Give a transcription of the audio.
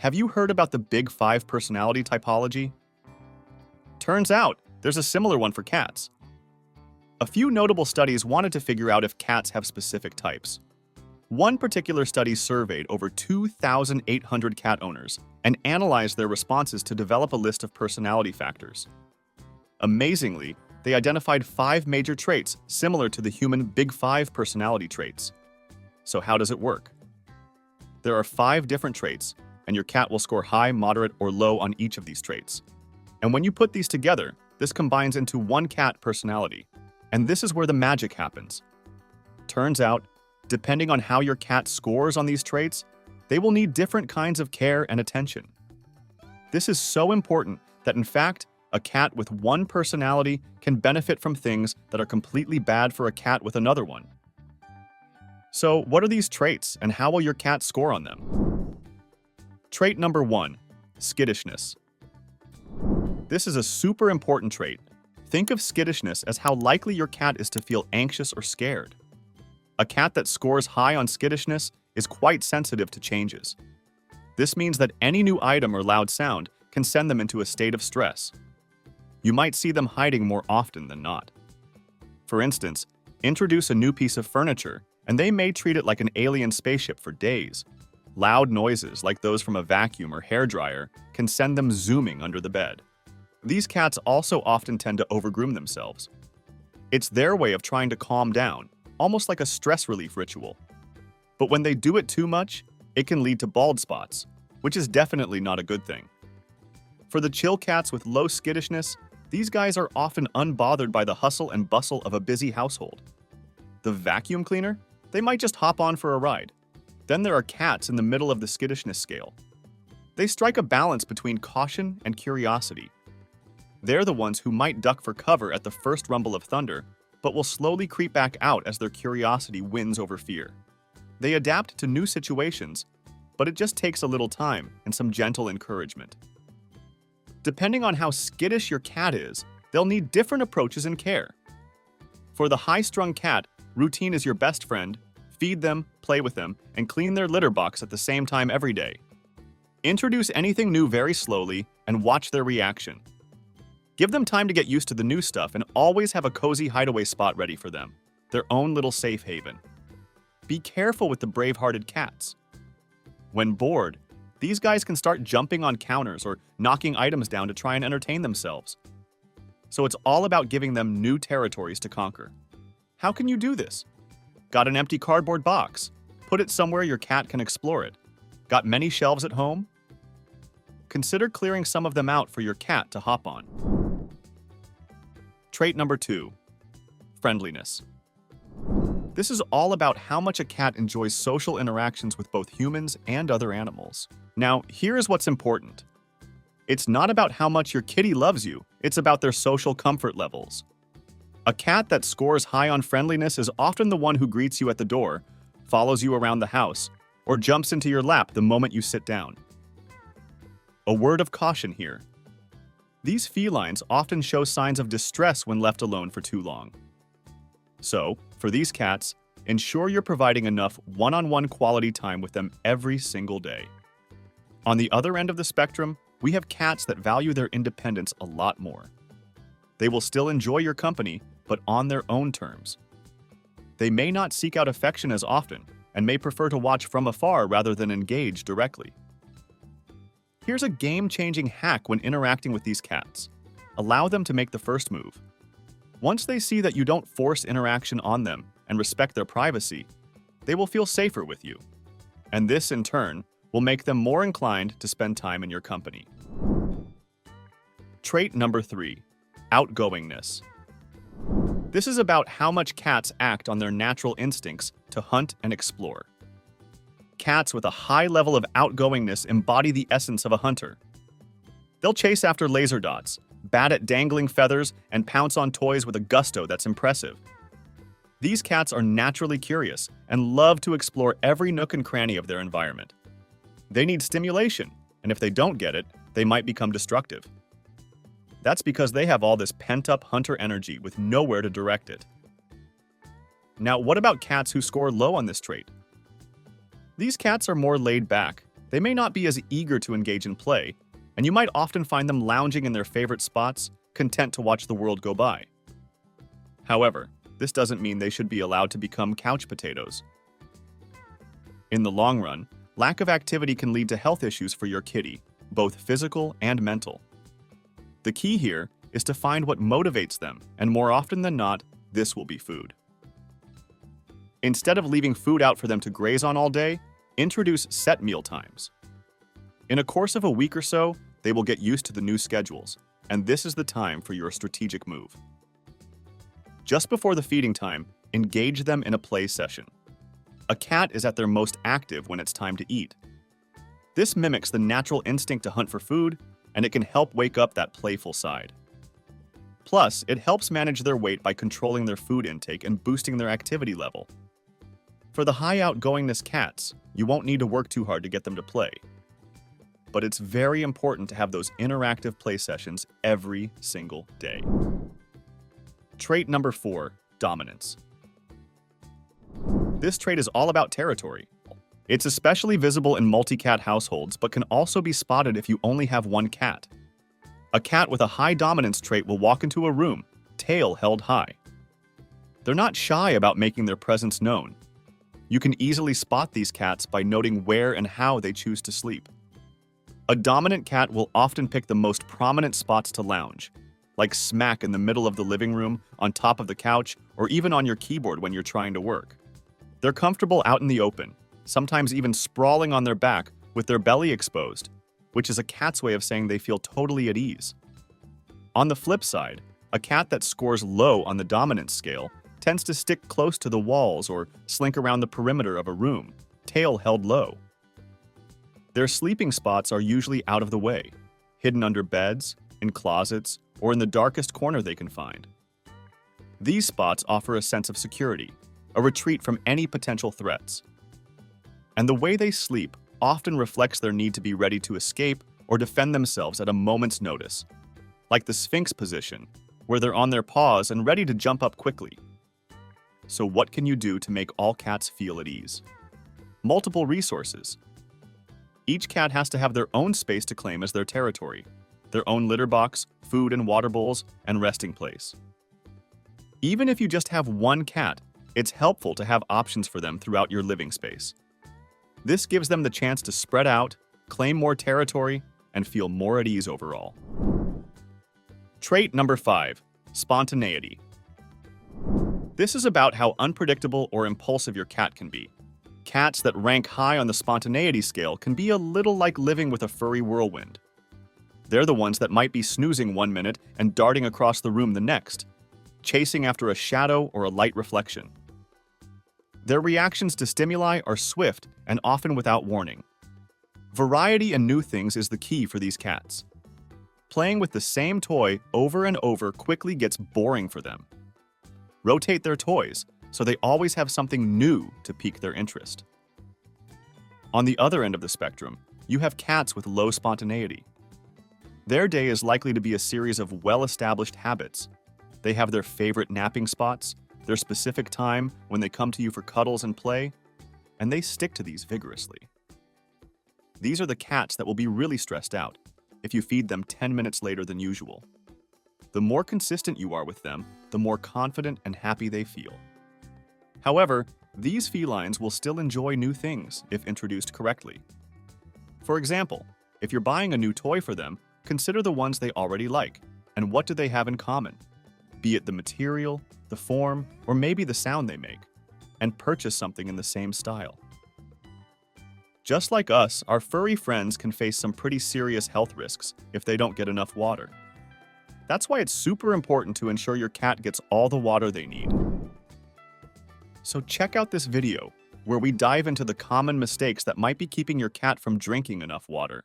Have you heard about the Big Five personality typology? Turns out, there's a similar one for cats. A few notable studies wanted to figure out if cats have specific types. One particular study surveyed over 2,800 cat owners and analyzed their responses to develop a list of personality factors. Amazingly, they identified 5 major traits similar to the human Big Five personality traits. So how does it work? There are 5 different traits, and your cat will score high, moderate, or low on each of these traits. And when you put these together, this combines into one cat personality. And this is where the magic happens. Turns out, depending on how your cat scores on these traits, they will need different kinds of care and attention. This is so important that, in fact, a cat with one personality can benefit from things that are completely bad for a cat with another one. So, what are these traits, and how will your cat score on them? Trait number 1, skittishness. This is a super important trait. Think of skittishness as how likely your cat is to feel anxious or scared. A cat that scores high on skittishness is quite sensitive to changes. This means that any new item or loud sound can send them into a state of stress. You might see them hiding more often than not. For instance, introduce a new piece of furniture, and they may treat it like an alien spaceship for days. Loud noises, like those from a vacuum or hairdryer, can send them zooming under the bed. These cats also often tend to overgroom themselves. It's their way of trying to calm down, almost like a stress relief ritual. But when they do it too much, it can lead to bald spots, which is definitely not a good thing. For the chill cats with low skittishness, these guys are often unbothered by the hustle and bustle of a busy household. The vacuum cleaner? They might just hop on for a ride. Then there are cats in the middle of the skittishness scale. They strike a balance between caution and curiosity. They're the ones who might duck for cover at the first rumble of thunder, but will slowly creep back out as their curiosity wins over fear. They adapt to new situations, but it just takes a little time and some gentle encouragement. Depending on how skittish your cat is, they'll need different approaches and care. For the high-strung cat, routine is your best friend. Feed them, play with them, and clean their litter box at the same time every day. Introduce anything new very slowly and watch their reaction. Give them time to get used to the new stuff and always have a cozy hideaway spot ready for them, their own little safe haven. Be careful with the brave-hearted cats. When bored, these guys can start jumping on counters or knocking items down to try and entertain themselves. So it's all about giving them new territories to conquer. How can you do this? Got an empty cardboard box? Put it somewhere your cat can explore it. Got many shelves at home? Consider clearing some of them out for your cat to hop on. Trait number 2, friendliness. This is all about how much a cat enjoys social interactions with both humans and other animals. Now, here is what's important. It's not about how much your kitty loves you, it's about their social comfort levels. A cat that scores high on friendliness is often the one who greets you at the door, follows you around the house, or jumps into your lap the moment you sit down. A word of caution here. These felines often show signs of distress when left alone for too long. So, for these cats, ensure you're providing enough one-on-one quality time with them every single day. On the other end of the spectrum, we have cats that value their independence a lot more. They will still enjoy your company, but on their own terms. They may not seek out affection as often, and may prefer to watch from afar rather than engage directly. Here's a game-changing hack when interacting with these cats. Allow them to make the first move. Once they see that you don't force interaction on them and respect their privacy, they will feel safer with you. And this, in turn, will make them more inclined to spend time in your company. Trait number 3, outgoingness. This is about how much cats act on their natural instincts to hunt and explore. Cats with a high level of outgoingness embody the essence of a hunter. They'll chase after laser dots, bat at dangling feathers, and pounce on toys with a gusto that's impressive. These cats are naturally curious and love to explore every nook and cranny of their environment. They need stimulation, and if they don't get it, they might become destructive. That's because they have all this pent-up hunter energy with nowhere to direct it. Now, what about cats who score low on this trait? These cats are more laid back, They may not be as eager to engage in play, and you might often find them lounging in their favorite spots, content to watch the world go by. However, this doesn't mean they should be allowed to become couch potatoes. In the long run, lack of activity can lead to health issues for your kitty, both physical and mental. The key here is to find what motivates them, and more often than not, this will be food. Instead of leaving food out for them to graze on all day, introduce set meal times. In a course of a week or so, they will get used to the new schedules, and this is the time for your strategic move. Just before the feeding time, engage them in a play session. A cat is at their most active when it's time to eat. This mimics the natural instinct to hunt for food, and it can help wake up that playful side. Plus, it helps manage their weight by controlling their food intake and boosting their activity level. For the high outgoingness cats, you won't need to work too hard to get them to play. But it's very important to have those interactive play sessions every single day. Trait number 4, dominance. This trait is all about territory. It's especially visible in multi-cat households, but can also be spotted if you only have one cat. A cat with a high dominance trait will walk into a room, tail held high. They're not shy about making their presence known. You can easily spot these cats by noting where and how they choose to sleep. A dominant cat will often pick the most prominent spots to lounge, like smack in the middle of the living room, on top of the couch, or even on your keyboard when you're trying to work. They're comfortable out in the open, sometimes even sprawling on their back with their belly exposed, which is a cat's way of saying they feel totally at ease. On the flip side, a cat that scores low on the dominance scale tends to stick close to the walls or slink around the perimeter of a room, tail held low. Their sleeping spots are usually out of the way, hidden under beds, in closets, or in the darkest corner they can find. These spots offer a sense of security, a retreat from any potential threats. And the way they sleep often reflects their need to be ready to escape or defend themselves at a moment's notice, like the Sphinx position, where they're on their paws and ready to jump up quickly. So what can you do to make all cats feel at ease? Multiple resources. Each cat has to have their own space to claim as their territory, their own litter box, food and water bowls, and resting place. Even if you just have one cat, it's helpful to have options for them throughout your living space. This gives them the chance to spread out, claim more territory, and feel more at ease overall. Trait number 5, spontaneity. This is about how unpredictable or impulsive your cat can be. Cats that rank high on the spontaneity scale can be a little like living with a furry whirlwind. They're the ones that might be snoozing one minute and darting across the room the next, chasing after a shadow or a light reflection. Their reactions to stimuli are swift and often without warning. Variety and new things is the key for these cats. Playing with the same toy over and over quickly gets boring for them. Rotate their toys so they always have something new to pique their interest. On the other end of the spectrum, you have cats with low spontaneity. Their day is likely to be a series of well-established habits. They have their favorite napping spots, their specific time when they come to you for cuddles and play, and they stick to these vigorously. These are the cats that will be really stressed out if you feed them 10 minutes later than usual. The more consistent you are with them, the more confident and happy they feel. However, these felines will still enjoy new things if introduced correctly. For example, if you're buying a new toy for them, consider the ones they already like, and what do they have in common, be it the material, the form, or maybe the sound they make, and purchase something in the same style. Just like us, our furry friends can face some pretty serious health risks if they don't get enough water. That's why it's super important to ensure your cat gets all the water they need. So check out this video, where we dive into the common mistakes that might be keeping your cat from drinking enough water.